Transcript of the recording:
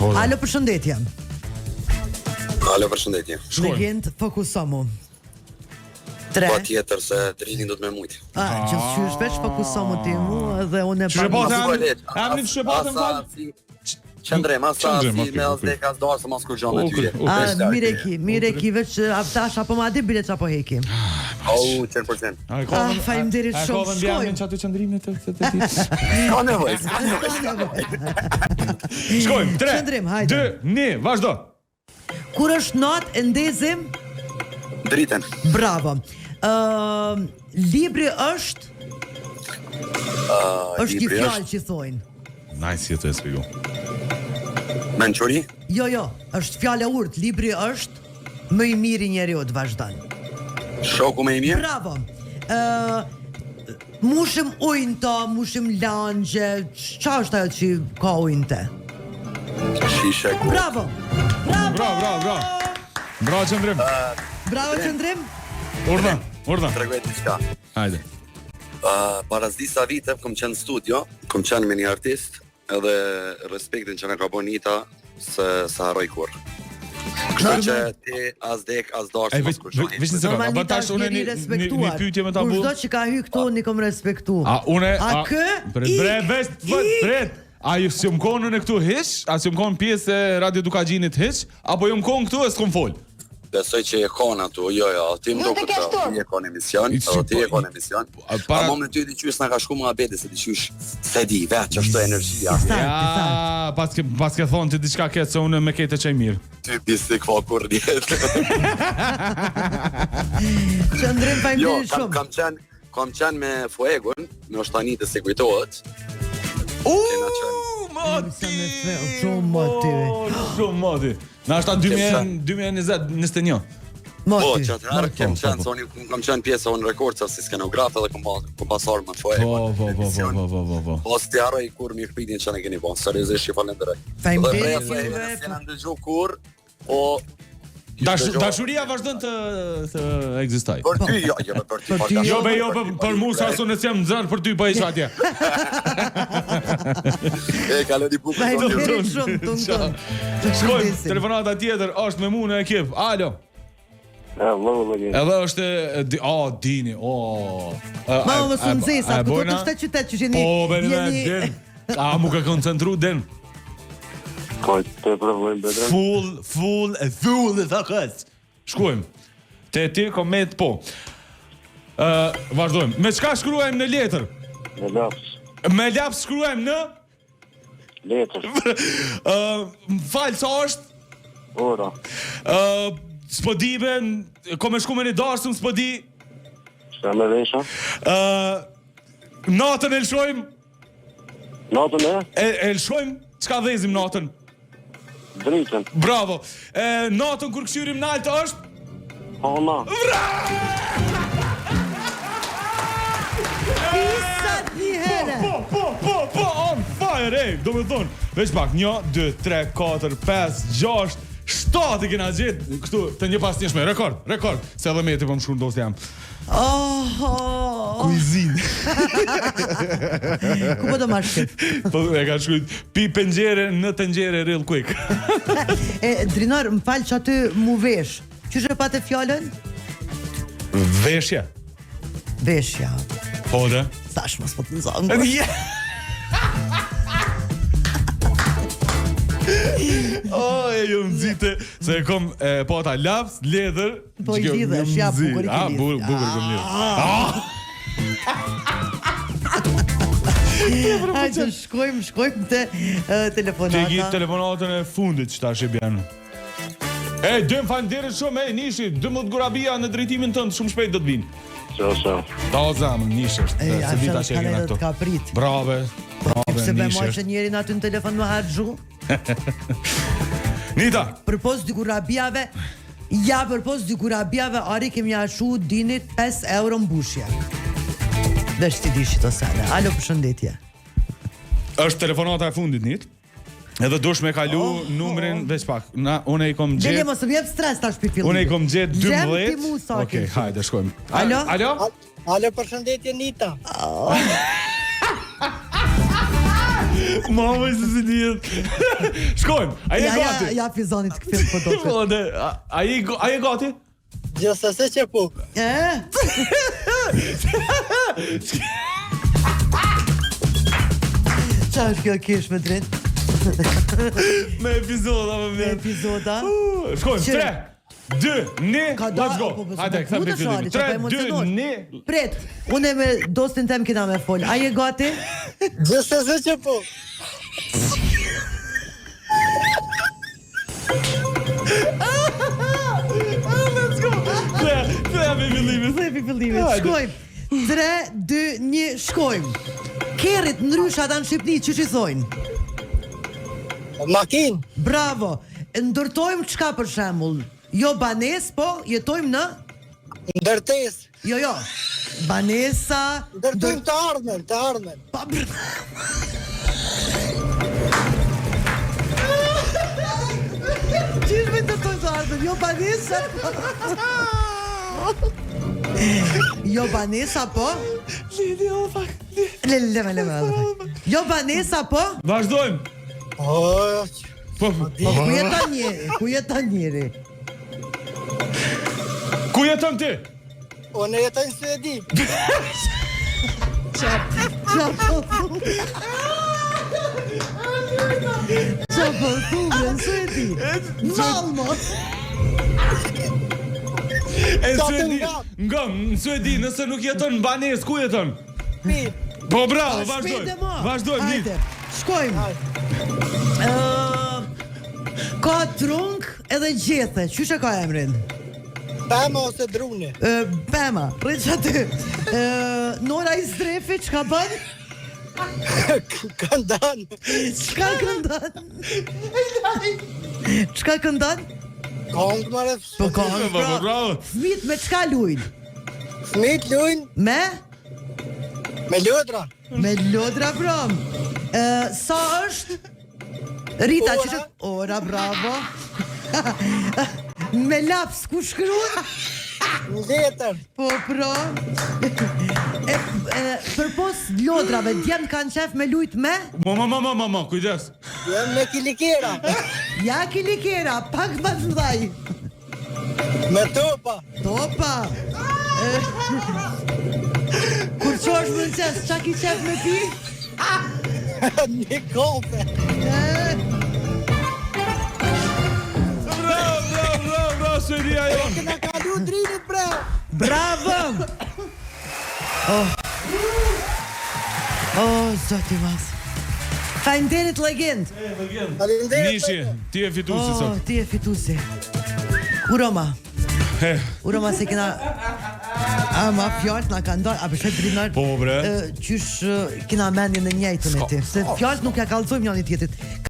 Alo, përshëndetje. Alo, përshëndetje. Legend, fokusomu. 3. Pa tjetër se drinin do të me mujtë. Që qysh veç fokusomu ti mu dhe unë e Emrin shëbatën val? Qëndrem, asa si me as dek as dorë se mos kur gjo me tyje. Mire ki veç aftash apo ma di bilet që apo heki. 100%. Faleminderit shumë. Shkojmë që aty qëndrimit të ditë. Ka nevoj. Shkojmë, 3, Qëndrim, hajde. 2, 1, vazhdo. Kur është natë e ndezim, Dritën. bravo. Libri është një fjalë që thojnë. Nice, jetë e spigu. Menquri? Jo, është fjala urt. Libri është më i miri njeriut, vazhdan. Shoku me i mirë? Bravo. Mushim ujnë ta, mushim langje. Qa është ajo që ka ujnë te? Shishe ku. Bravo. Bravo, Qëndrim. Bravo, Qëndrim. Urna. Tregoj diçka. Hajde. Para disa vite kom qenë në studio, kom qenë me një artist, edhe respektin që na ka bën Nita se harroj kur. Kështu që ti as dek as dorë mos kushoni. Veç në sekundë, apo tash unë një pyetje me ta bu. Kushdo që ka hy këtu ni kom respektu. A kë? Pret. A ju si më konë në këtu hiç? A si më konë pjesë e Radio Dukagjinit hiç? Apo ju më konë këtu e s'kom fol? Besoj që e konë atu, jo, ti më do këtë, ti e konë emision, a mo me ty diqysh nga ka shku më abedi, se diqysh se di, veç që është energjia. Ja, pas ke thonë ti diçka ketë, se unë me kete qaj mirë. Ty pisi këfa kur djetë. Qëndrim pa i Jo, mirë shumë. kam qenë me Fuegun, me Oshtanit e se kujtohet. Shumë moti. Na është 2020-21. Po, që atëherë kem qenë, se unë kam qenë pjesë unë rekord që si skenograf edhe kom pasar më Fuegun. Po. Po, së t'jaroj kur mirë pitin që ne keni bon, seriozisht që falenderoj. Faleminderit. Dhe se në ndëgju kur, po... Dashuria vazhdon të ekzistoj. Për ty, jo, për ty. Jo, për mu sa unë s'jam nxarr për ty po isha atje. Kaloni bukë. Faleminderit shumë, tonë. Shkojmë, telefonata tjetër është me mu në ekip. Alo. Edhe është Dini. Ma më së nëzesa, këto të shte qytet që jeni... Po, bene, a mu ka koncentru, Den. Te provojmë bedre. Full e thakës. Shkojmë. Te ti koment po. Vazhdojmë. Me çka shkruajmë në letër? Me laps shkruajmë në letër. Falë sa është? Ora. S'po di ben, kom e shku me një dashëm, s'po di. Shka me vesha? Natën e lëshojmë. Natën e? E lëshojmë, çka dhezim natën? Dritën. Bravo. Natën kur këshyrim nalt është? Hona. Pisat një herë. Po, on fire, do me thonë. Veç pak, 1, 2, 3, 4, 5, 6, 7 i kena gjithë. Kështu, të një pas njëshme, rekord. Se edhe me ti po më shku në dos jam. Kuizin. Ku po do ma shkët? Po, e ka shkujt, pi pëngjere në tengjere real quick. Drinor, më falë që aty mu vesh. Qysh e pate fjallën? Veshja. Po dhe? Tash mos po të nëzangë. E ju më zite se e kom po ata laps, letër. Po i lidhesh, ja, bukur i ke lidh. Bukur i kom lidh. Hajde, shkojmë të telefonata. Ti gjithë telefonatën e fundit që ta shqipjanë. Dëmë falenderit shumë, Nishi, 12 gurabia në drejtimin tënd, shumë shpejt do të vinë. Ta o zamë, Nishi është, se vita që e kena këto. Brave, Se me Nishi mojë që është. njerin aty në telefon më hargju. Nita! Përpos dy gurabijave, ari kemi ashu Dinit 5 euro mbushje. Dhe shti dishi të sene. Alo, përshëndetje. Është telefonata e fundit, Nit. Edhe dush me kalu numrin veç pak. Unë e i kom Gjeli, gjet. mos të vjep stres tash për fillim. Unë e i kom gjet 12. Gjem ti mu sa Okej, hajde, shkojmë. Alo? Alo, përshëndetje Nita. Mama se si dihet. Shkojmë. Ai e gati. Ja fizonit këfil po do të. Ai e gati? Gjithsesi që po. Qa është kjo kish me drejt? Me epizoda më vjen. Epizoda. Shkojmë, 3, 2, 1, let's go. Hajde, këtëm të fillim. 3, 2, 1. Pret, unë me dostin tem kina me fol. A je gati? Gjithsesi që po. Let's go. Këja me fillimit. Shkojmë. 3, 2, 1, shkojmë. Kerit ndrysha ata në Shqipni, që që thojnë? Makin. Bravo. Ndërtojmë qka për shembull? Jo banes, po jetojmë në? Ndërtes. Jo. Banesa. Ndërtojmë të ardhmen. Pa Qish me ndërtojmë të ardhmen? Jo banesa. Jo banesa, po? Leme. Jo banesa, po? Vazhdojmë. Po, Ku jeton njeri? ku jeton ti? Unë jetoj në Suedi. Qa po thume në Suedi? Malmo. Në Suedi, nëse nuk jeton në banes, ku jeton? Po bravo, vazhdojmë. Hajde, shkojmë. Ka trunk edhe gjethe, qyshe ka emrin? Pema ose druni. Pema, rrëq aty. Nora i Zdrefi, qka bën? Këndan. Qka këndan? Qka këndan? Kong mare. Po kong, Bravo. Fmit me qka lujnë? Fmit lujnë Me? me lodra. Me lodra prom. Sa është? Rita, Ora. që që... Ora, bravo. Me laps, ku shkruan? Në letër. Po, pro. Për pos lodrave, djemë kanë qef me lujt me? Mama, kujdes. Jem me kilikera. Ja kilikera, pak më të mdhaj. Me topa. Topa. Kur qosh më në qes, qa ki qef me pi? Një kofe. Bravo, Suedia jon. Këna kalu drinit bre. Bravo! Zoti mas. Faleminderit legend. Faleminderit. Nishi, ti e fitusi sot. Ti e fitusi. Uroma se kena... Ama fjallët na ka ndar, a përshet drinar? Po, bre. Qysh kena mendin e njejtën e ti. Se fjallët nuk ja kalzojmë njën i tjetit.